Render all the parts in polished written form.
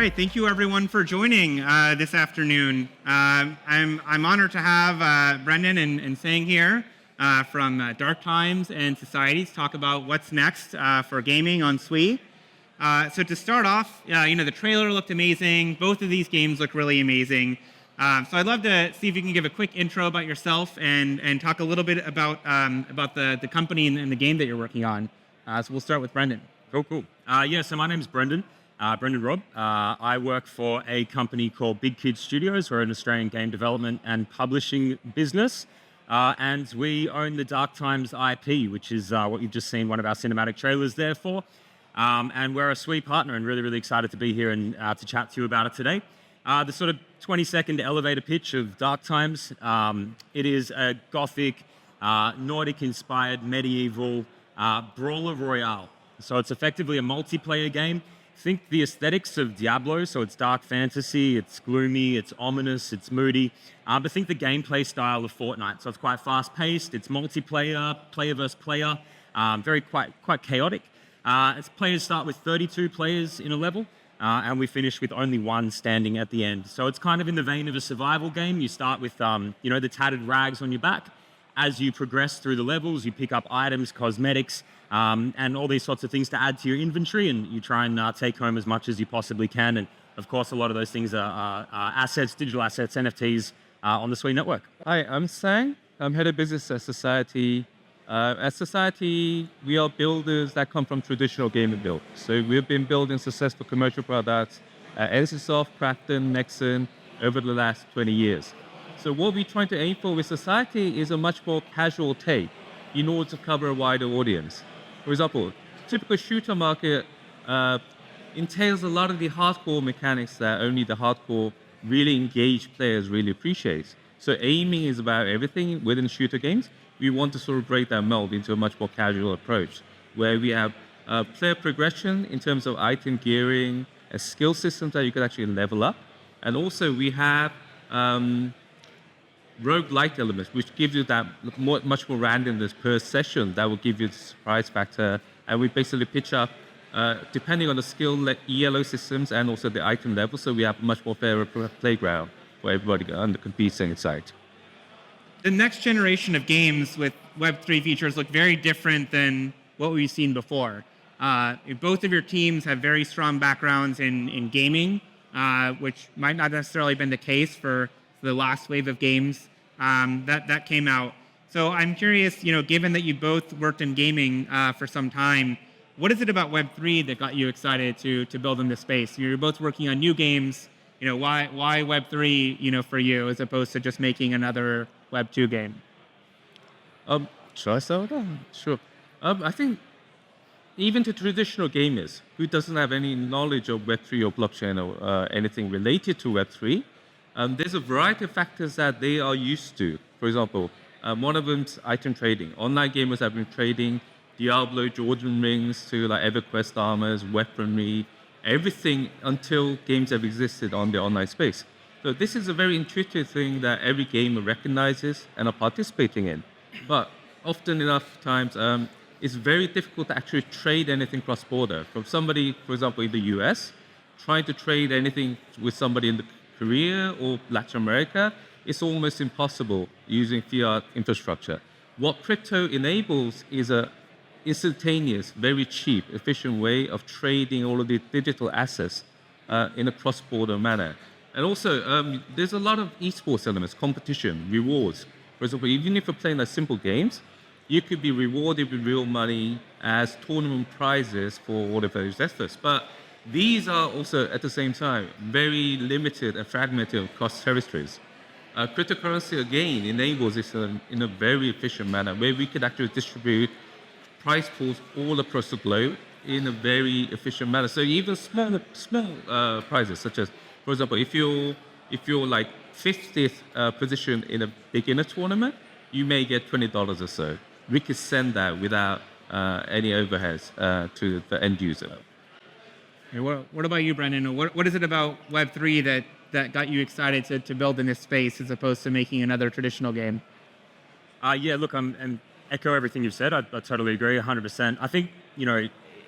right, thank you everyone for joining this afternoon. I'm honored to have Brendan and Sang here from Dark Times and Society to talk about what's next for gaming on Sui. So to start off, the trailer looked amazing. Both of these games look really amazing. So I'd love to see if you can give a quick intro about yourself and talk a little bit about the company and the game that you're working on. So we'll start with Brendan. Cool. So my name's Brendan. Brendan Robb. I work for a company called Big Kid Studios. We're an Australian game development and publishing business. And we own the Dark Times IP, which is what you've just seen one of our cinematic trailers there for. And we're a Sui partner and really, really excited to be here and to chat to you about it today. The sort of 20-second elevator pitch of Dark Times. It is a gothic, Nordic-inspired, medieval brawler royale. So it's effectively a multiplayer game. Think the aesthetics of Diablo, so it's dark fantasy, it's gloomy, it's ominous, it's moody, but think the gameplay style of Fortnite. So it's quite fast-paced, it's multiplayer, player versus player, quite chaotic. Its players start with 32 players in a level, and we finish with only one standing at the end. So it's kind of in the vein of a survival game. You start with the tattered rags on your back. As you progress through the levels, you pick up items, cosmetics, and all these sorts of things to add to your inventory, and you try and take home as much as you possibly can. And of course, a lot of those things are assets, digital assets, NFTs on the Sui network. Hi, I'm Sang. I'm head of business at SuiPlay0X1. At SuiPlay0X1, we are builders that come from traditional gaming build. So we've been building successful commercial products at NCSoft, Kraken, Nexon over the last 20 years. So what we're trying to aim for with SuiPlay0X1 is a much more casual take in order to cover a wider audience. For example, typical shooter market entails a lot of the hardcore mechanics that only the hardcore, really engaged players really appreciate. So aiming is about everything within shooter games. We want to sort of break that mold into a much more casual approach, where we have player progression in terms of item gearing, a skill system that you could actually level up, and also we have roguelike elements, which gives you that much more randomness per session that will give you the surprise factor. And we basically pitch up, depending on the skill ELO systems and also the item level, so we have a much more fairer playground where everybody under competes inside. The next generation of games with Web3 features look very different than what we've seen before. Both of your teams have very strong backgrounds in gaming, which might not necessarily have been the case for the last wave of games that came out. So I'm curious, given that you both worked in gaming for some time, what is it about Web3 that got you excited to build in this space? You're both working on new games. Why Web3, for you, as opposed to just making another Web2 game? Shall I start? Sure. I think even to traditional gamers who doesn't have any knowledge of Web3 or blockchain or anything related to Web3, there's a variety of factors that they are used to. For example, one of them's item trading. Online gamers have been trading Diablo, Jordan rings to like EverQuest armors, weaponry, everything until games have existed on the online space. So this is a very intuitive thing that every gamer recognizes and are participating in. But often enough times, it's very difficult to actually trade anything cross-border. From somebody, for example, in the US, trying to trade anything with somebody in Korea or Latin America, it's almost impossible using fiat infrastructure. What crypto enables is a instantaneous, very cheap, efficient way of trading all of the digital assets in a cross-border manner. And also, there's a lot of esports elements, competition, rewards. For example, even if you're playing like simple games, you could be rewarded with real money as tournament prizes for all of those efforts. But these are also, at the same time, very limited and fragmented across territories. Cryptocurrency, again, enables this in a very efficient manner, where we could actually distribute prize pools all across the globe in a very efficient manner. So even small prizes, such as, for example, if you're like 50th position in a beginner tournament, you may get $20 or so. We could send that without any overheads to the end user. What about you, Brendan? What is it about Web3 that got you excited to build in this space as opposed to making another traditional game? Look, I'm echo everything you've said. I totally agree, 100%. I think,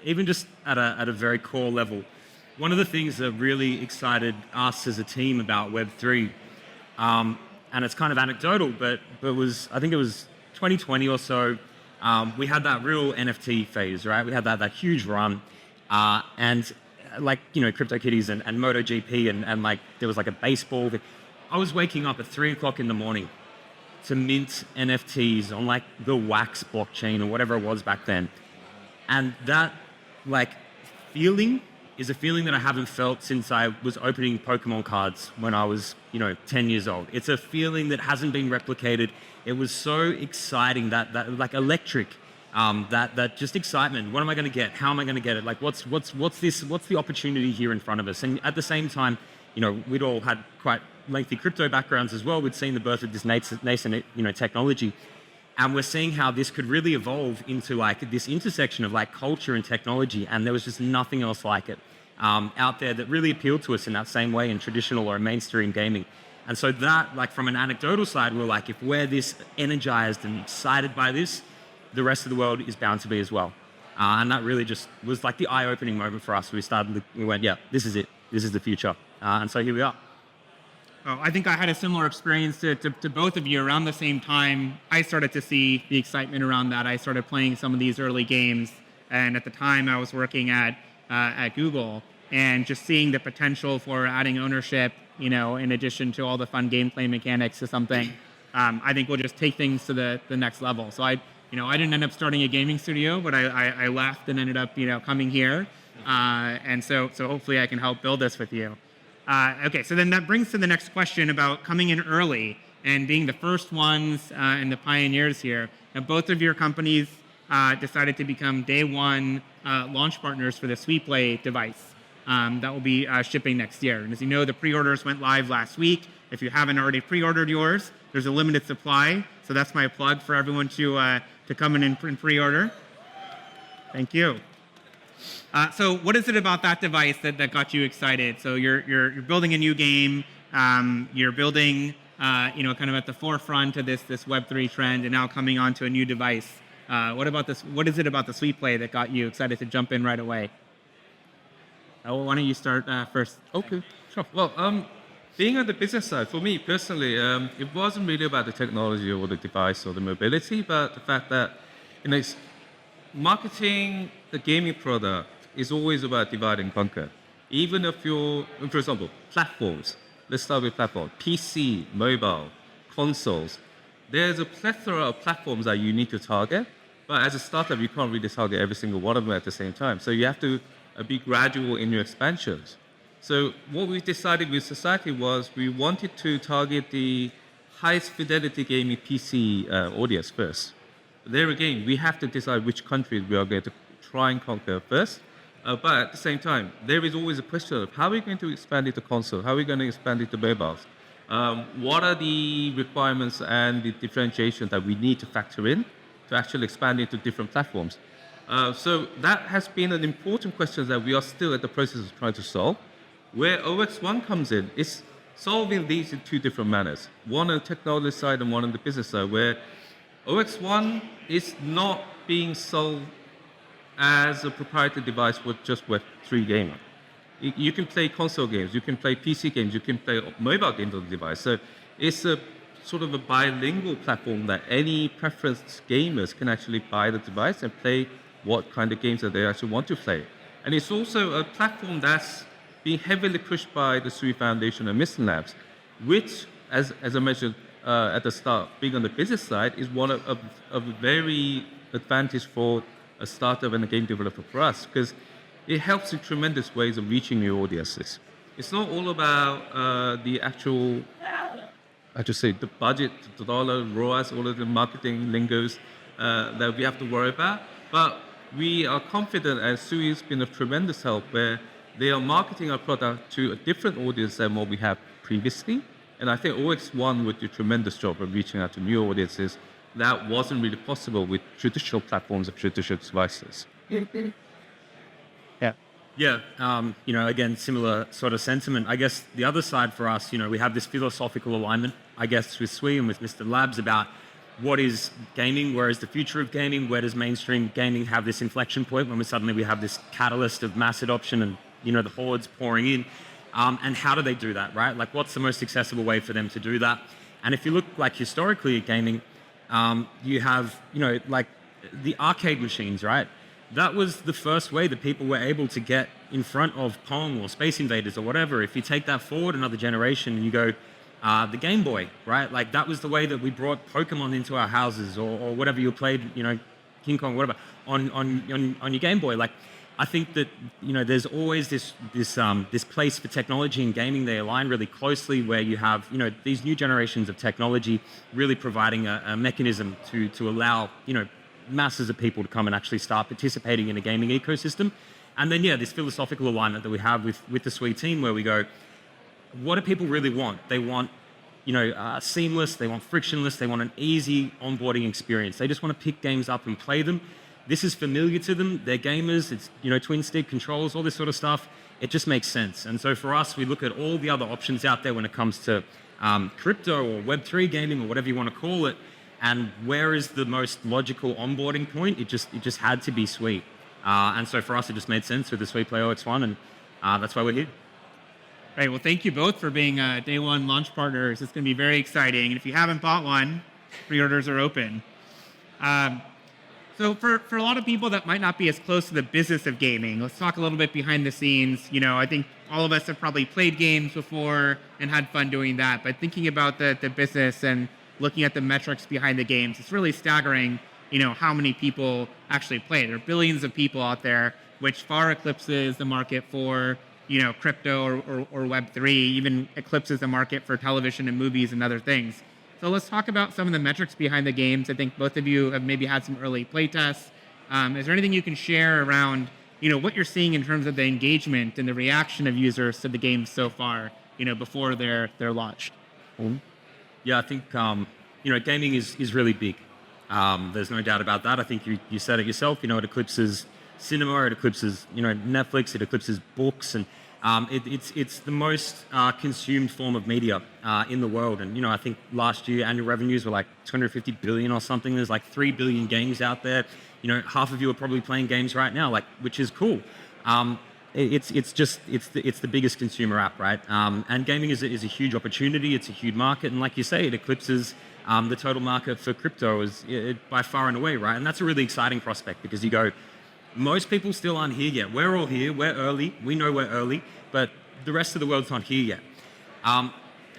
even just at a very core level, One of the things that really excited us as a team about Web3, and it's kind of anecdotal, but I think it was 2020 or so, we had that real NFT phase, right? We had that huge run, and like, CryptoKitties and MotoGP and like there was like a baseball. I was waking up at 3 o'clock in the morning to mint NFTs on like the Wax blockchain or whatever it was back then. And that like feeling is a feeling that I haven't felt since I was opening Pokemon cards when I was, 10 years old. It's a feeling that hasn't been replicated. It was so exciting, that like electric, that just excitement. What am I going to get? How am I going to get it? Like, what's the opportunity here in front of us? And at the same time, we'd all had quite lengthy crypto backgrounds as well. We'd seen the birth of this nascent, technology. And we're seeing how this could really evolve into like this intersection of like culture and technology. And there was just nothing else like it out there that really appealed to us in that same way in traditional or mainstream gaming. And so that, like from an anecdotal side, we're like, if we're this energized and excited by this, the rest of the world is bound to be as well. And that really just was like the eye-opening moment for us. We went, yeah, this is it. This is the future. And so here we are. Oh, I think I had a similar experience to both of you around the same time. I started to see the excitement around that. I started playing some of these early games, and at the time I was working at Google, and just seeing the potential for adding ownership, in addition to all the fun gameplay mechanics to something, I think will just take things to the next level. So I didn't end up starting a gaming studio, but I left and ended up coming here, and so hopefully I can help build this with you. Okay, so then that brings to the next question about coming in early and being the first ones and the pioneers here. Now, both of your companies decided to become day one launch partners for the SuiPlay device that will be shipping next year. And as you know, the pre-orders went live last week. If you haven't already pre-ordered yours, there's a limited supply. So that's my plug for everyone to come in and pre-order. Thank you. So what is it about that device that got you excited? So you're building a new game, you're building, kind of at the forefront of this Web3 trend, and now coming onto a new device. What is it about the SuiPlay that got you excited to jump in right away? Why don't you start first? Okay, sure. Well, being on the business side, for me personally, it wasn't really about the technology or the device or the mobility, but the fact that, marketing the gaming product is always about divide and conquer. Even if you're, for example, platforms. Let's start with platform. PC, mobile, consoles. There's a plethora of platforms that you need to target, but as a startup, you can't really target every single one of them at the same time. So you have to be gradual in your expansions. So what we decided with Society was we wanted to target the highest fidelity gaming PC audience first. There again, we have to decide which countries we are going to try and conquer first. But at the same time, there is always a question of how are we going to expand it to console? How are we going to expand it to mobiles? What are the requirements and the differentiation that we need to factor in to actually expand into different platforms? So that has been an important question that we are still at the process of trying to solve. Where OX1 comes in is solving these in two different manners. One on the technology side and one on the business side, where OX1 is not being sold as a proprietary device for just Web3 gaming. You can play console games, you can play PC games, you can play mobile games on the device. So it's a sort of a bilingual platform that any preference gamers can actually buy the device and play what kind of games that they actually want to play. And it's also a platform that's being heavily pushed by the Sui Foundation and Mysten Labs, which, as I mentioned at the start, being on the business side, is one of a very advantage for a startup and a game developer for us, because it helps in tremendous ways of reaching new audiences. It's not all about the actual, the budget, the dollar, ROAS, all of the marketing lingos that we have to worry about. But we are confident, and Sui has been of tremendous help, where they are marketing our product to a different audience than what we had previously. And I think OX1 would do a tremendous job of reaching out to new audiences. That wasn't really possible with traditional platforms of traditional devices. Yeah. Again, similar sort of sentiment. I guess the other side for us, we have this philosophical alignment, I guess, with Sui and with Mysten Labs about what is gaming, where is the future of gaming, where does mainstream gaming have this inflection point when we have this catalyst of mass adoption and the hordes pouring in. And how do they do that, right? Like, what's the most accessible way for them to do that? And if you look like historically at gaming, you have, like the arcade machines, right? That was the first way that people were able to get in front of Pong or Space Invaders or whatever. If you take that forward another generation and you go, the Game Boy, right? Like, that was the way that we brought Pokemon into our houses, or whatever you played, King Kong, whatever, on your Game Boy. Like, I think that there's always this place for technology and gaming. They align really closely, where you have these new generations of technology really providing a mechanism to allow masses of people to come and actually start participating in a gaming ecosystem. And then this philosophical alignment that we have with the Sui team, where we go, what do people really want? They want seamless, they want frictionless, they want an easy onboarding experience. They just want to pick games up and play them. This is familiar to them. They're gamers. It's twin stick controls, all this sort of stuff. It just makes sense. And so for us, we look at all the other options out there when it comes to crypto or Web3 gaming or whatever you want to call it. And where is the most logical onboarding point? It just had to be Sui. And so for us, it just made sense with the SuiPlay0X1, and that's why we're here. Right. Well, thank you both for being day one launch partners. It's going to be very exciting. And if you haven't bought one, pre-orders are open. So for a lot of people that might not be as close to the business of gaming, let's talk a little bit behind the scenes. I think all of us have probably played games before and had fun doing that. But thinking about the business and looking at the metrics behind the games, it's really staggering, how many people actually play. There are billions of people out there, which far eclipses the market for, crypto or Web3, even eclipses the market for television and movies and other things. So let's talk about some of the metrics behind the games. I think both of you have maybe had some early play tests. Is there anything you can share around, what you're seeing in terms of the engagement and the reaction of users to the games so far, before they're launched? Yeah, I think gaming is really big. There's no doubt about that. I think you said it yourself. It eclipses cinema, it eclipses Netflix, it eclipses books, and it's the most consumed form of media in the world. And I think last year annual revenues were like 250 billion or something. There's like 3 billion games out there. Half of you are probably playing games right now, which is cool. It's the biggest consumer app, right? And gaming is a huge opportunity. It's a huge market, and like you say, it eclipses the total market for crypto by far and away, right? And that's a really exciting prospect, because you go, most people still aren't here yet. We're all here. We're early. We know we're early, but the rest of the world's not here yet.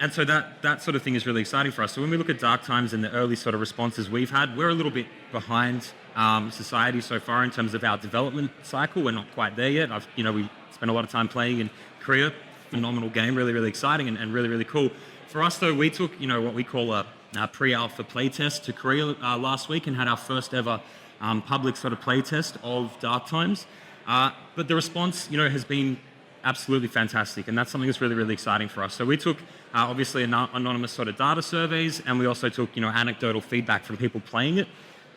And so that sort of thing is really exciting for us. So when we look at Dark Times and the early sort of responses we've had, we're a little bit behind society so far in terms of our development cycle. We're not quite there yet. We spent a lot of time playing in Korea. Phenomenal game, really, really exciting and really, really cool. For us though, we took what we call a pre-alpha playtest to Korea last week and had our first ever public sort of playtest of Dark Times. But the response, has been absolutely fantastic, and that's something that's really, really exciting for us. So we took obviously anonymous sort of data surveys, and we also took anecdotal feedback from people playing it.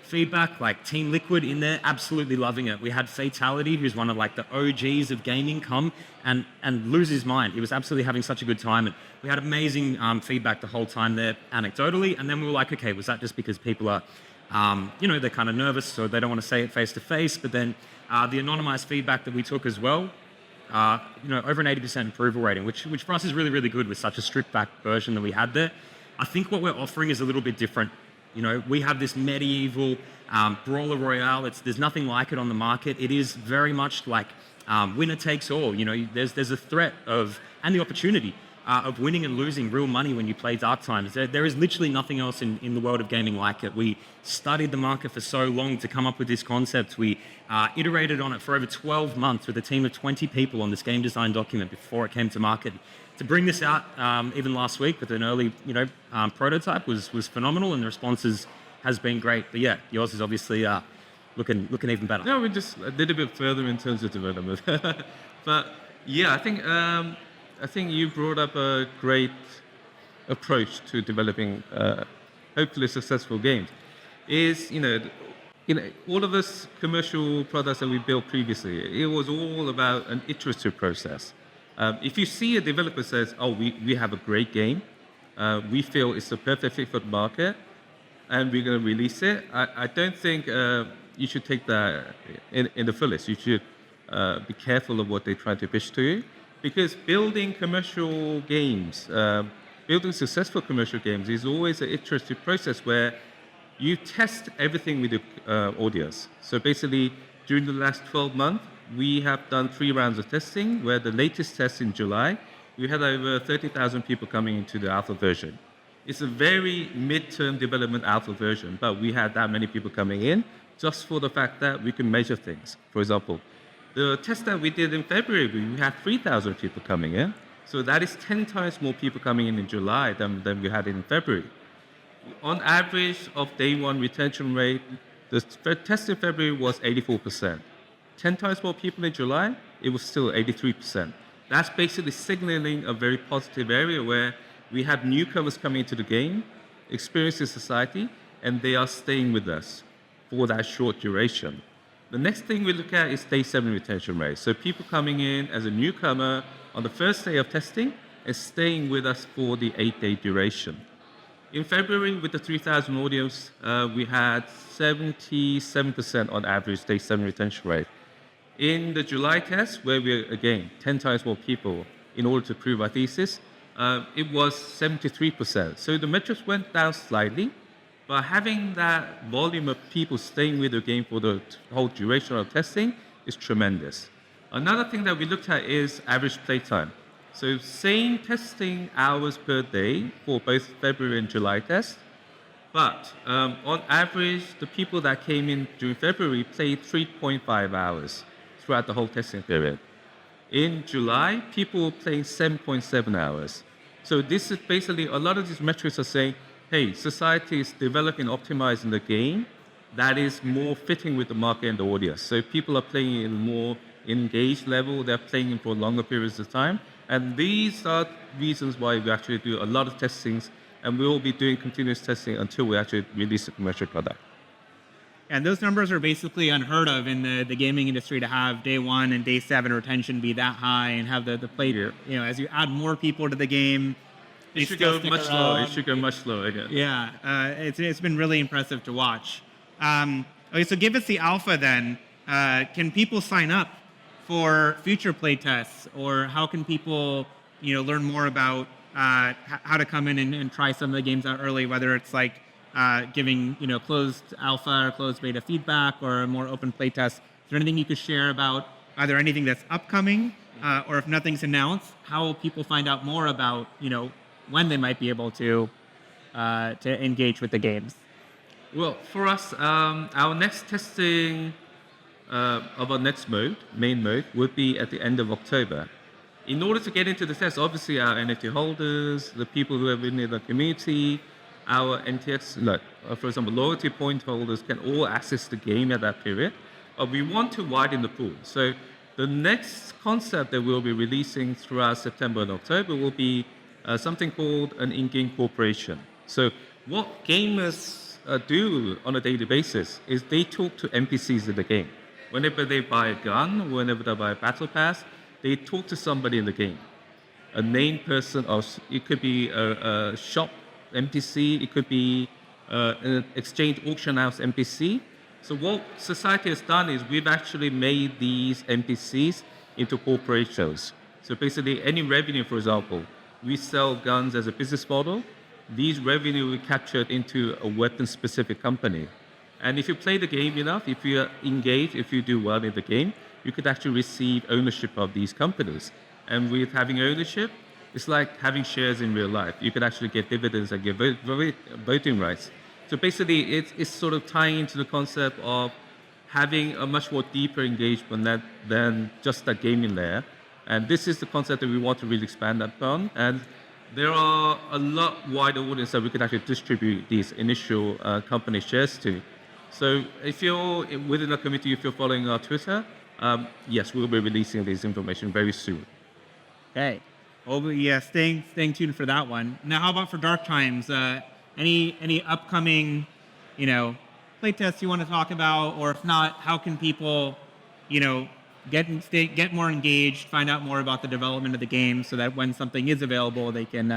Feedback like Team Liquid in there, absolutely loving it. We had Fatality, who's one of like the OGs of gaming, come and lose his mind. He was absolutely having such a good time, and we had amazing feedback the whole time there anecdotally. And then we were like, okay, was that just because people are they're kind of nervous, so they don't want to say it face to face? But then the anonymized feedback that we took as well, over an 80% approval rating, which for us is really, really good with such a stripped back version that we had there. I think what we're offering is a little bit different. We have this medieval brawler royale. There's nothing like it on the market. It is very much like winner takes all. There's a threat and the opportunity of winning and losing real money when you play Dark Times. There is literally nothing else in the world of gaming like it. We studied the market for so long to come up with this concept. We iterated on it for over 12 months with a team of 20 people on this game design document before it came to market. To bring this out even last week with an early prototype was phenomenal, and the responses has been great. But yeah, yours is obviously looking even better. No, we just a little bit further in terms of development. But yeah, I think you brought up a great approach to developing hopefully successful games. All of us commercial products that we built previously, it was all about an iterative process. If you see a developer says, oh, we have a great game, we feel it's the perfect fit for the market, and we're going to release it, I don't think you should take that in the fullest. You should be careful of what they try to pitch to you. Because building commercial games, building successful commercial games is always an interesting process where you test everything with the audience. So basically, during the last 12 months, we have done 3 rounds of testing, where the latest test in July, we had over 30,000 people coming into the alpha version. It's a very mid-term development alpha version, but we had that many people coming in just for the fact that we can measure things. For example, the test that we did in February, we had 3,000 people coming in. So that is 10 times more people coming in July than we had in February. On average of day 1 retention rate, the test in February was 84%. 10 times more people in July, it was still 83%. That's basically signaling a very positive area where we have newcomers coming into the game, experiencing society, and they are staying with us for that short duration. The next thing we look at is day 7 retention rate. So people coming in as a newcomer on the first day of testing and staying with us for the 8-day duration. In February, with the 3,000 audience, we had 77% on average day 7 retention rate. In the July test, where we again 10 times more people in order to prove our thesis, it was 73%. So the metrics went down slightly, but having that volume of people staying with the game for the whole duration of testing is tremendous. Another thing that we looked at is average playtime. So same testing hours per day for both February and July tests, but on average, the people that came in during February played 3.5 hours throughout the whole testing period. In July, people were playing 7.7 hours. So this is basically, a lot of these metrics are saying, hey, society is developing, optimizing the game that is more fitting with the market and the audience. So people are playing in a more engaged level, they're playing in for longer periods of time. And these are reasons why we actually do a lot of testings, and we will be doing continuous testing until we actually release a commercial product. And those numbers are basically unheard of in the gaming industry, to have day 1 and day 7 retention be that high and have the play, as you add more people to the game, it should go much slower. It should go much slower again. Yeah, it's been really impressive to watch. Okay, so give us the alpha then. Can people sign up for future play tests, or how can people learn more about how to come in and try some of the games out early, whether it's like giving closed alpha or closed beta feedback or a more open play test? Is there anything you could share about either anything that's upcoming, or if nothing's announced, how will people find out more about when they might be able to engage with the games? Well, for us, our next testing of our next main mode, would be at the end of October. In order to get into the test, obviously our NFT holders, the people who have been in the community, our NTX, for example, loyalty point holders can all access the game at that period. But we want to widen the pool. So the next concept that we'll be releasing throughout September and October will be something called an in-game corporation. So what gamers do on a daily basis is they talk to NPCs in the game. Whenever they buy a gun, whenever they buy a battle pass, they talk to somebody in the game. A named person, or it could be a shop NPC, it could be an exchange auction house NPC. So what society has done is we've actually made these NPCs into corporations. So basically any revenue, for example, we sell guns as a business model. These revenue we captured into a weapon-specific company. And if you play the game enough, if you are engaged, if you do well in the game, you could actually receive ownership of these companies. And with having ownership, it's like having shares in real life. You could actually get dividends and get voting rights. So basically, it's sort of tying into the concept of having a much more deeper engagement than just that gaming layer. And this is the concept that we want to really expand upon. And there are a lot wider audience that we could actually distribute these initial company shares to. So if you're within the community, if you're following our Twitter, yes, we'll be releasing this information very soon. Okay. Well, yeah, staying tuned for that one. Now, how about for Dark Times? Any upcoming, playtests you want to talk about, or if not, how can people, get more engaged, find out more about the development of the game, so that when something is available, they can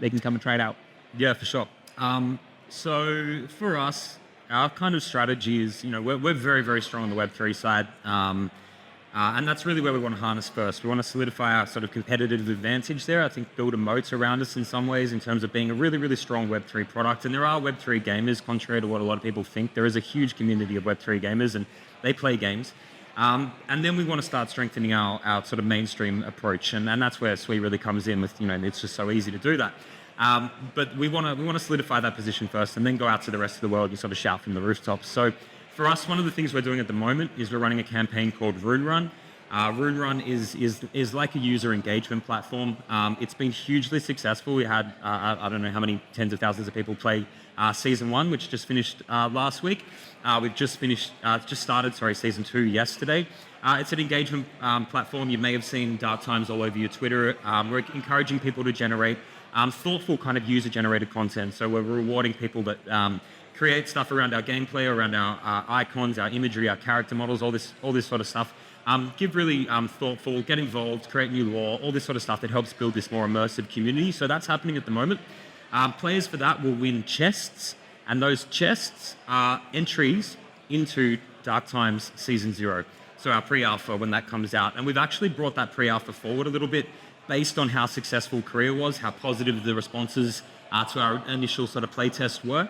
come and try it out? Yeah, for sure. So for us, our kind of strategy is, we're very, very strong on the Web3 side. And that's really where we want to harness first. We want to solidify our sort of competitive advantage there. I think build a moat around us in some ways in terms of being a really, really strong Web3 product. And there are Web3 gamers, contrary to what a lot of people think. There is a huge community of Web3 gamers and they play games. And then we want to start strengthening our sort of mainstream approach. And that's where Sui really comes in with, it's just so easy to do that. But we want to solidify that position first and then go out to the rest of the world and sort of shout from the rooftops. So for us, one of the things we're doing at the moment is we're running a campaign called Rune Run. Rune Run is like a user engagement platform. It's been hugely successful. We had, I don't know how many tens of thousands of people play season 1, which just finished last week. We've just started season 2 yesterday. It's an engagement platform. You may have seen dark times all over your Twitter. We're encouraging people to generate thoughtful kind of user-generated content. So we're rewarding people that create stuff around our gameplay, around our icons, our imagery, our character models, all this sort of stuff. Give really thoughtful, get involved, create new lore, all this sort of stuff that helps build this more immersive community. So that's happening at the moment. Players for that will win chests, and those chests are entries into Dark Times Season 0. So our pre-alpha when that comes out. And we've actually brought that pre-alpha forward a little bit based on how successful Korea was, how positive the responses to our initial sort of playtest were.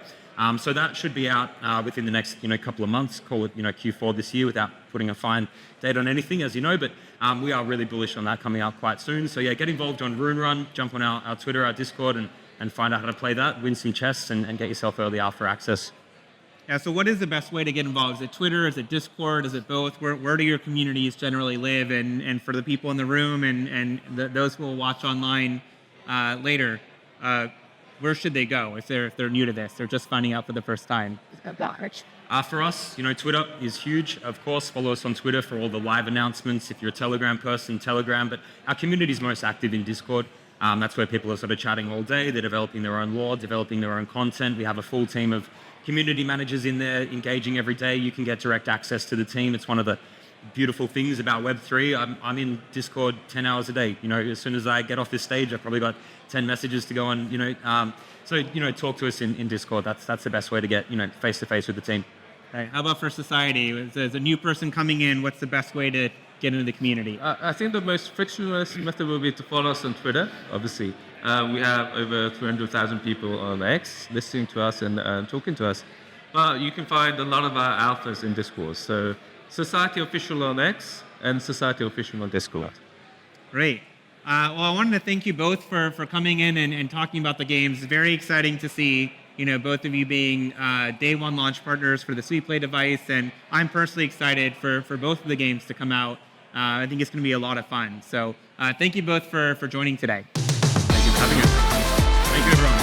So that should be out within the next couple of months, call it Q4 this year without putting a fine date on anything, as you know, but we are really bullish on that coming out quite soon. So yeah, get involved on Rune Run, jump on our Twitter, our Discord, and find out how to play that, win some chests, and get yourself early alpha access. Yeah, so what is the best way to get involved? Is it Twitter? Is it Discord? Is it both? Where do your communities generally live? And for the people in the room and those who will watch online later, where should they go if they're new to this? They're just finding out for the first time. For us, Twitter is huge. Of course, follow us on Twitter for all the live announcements. If you're a Telegram person, Telegram. But our community is most active in Discord. That's where people are sort of chatting all day. They're developing their own lore, developing their own content. We have a full team of community managers in there engaging every day. You can get direct access to the team. It's one of the beautiful things about Web3. I'm in Discord 10 hours a day. As soon as I get off this stage, I've probably got 10 messages to go on, so talk to us in Discord. That's the best way to get, face to face with the team. Okay. How about for society? As a new person coming in, what's the best way to get into the community? I think the most frictionless method will be to follow us on Twitter, obviously. We have over 300,000 people on X listening to us and talking to us. But you can find a lot of our alphas in Discord. So Society Official on X and Society Official on Discord. Great. Well, I wanted to thank you both for coming in and talking about the games. It's very exciting to see both of you being day one launch partners for the SuiPlay device, and I'm personally excited for both of the games to come out. I think it's going to be a lot of fun. So thank you both for joining today. Thank you for having us. Thank you, everyone.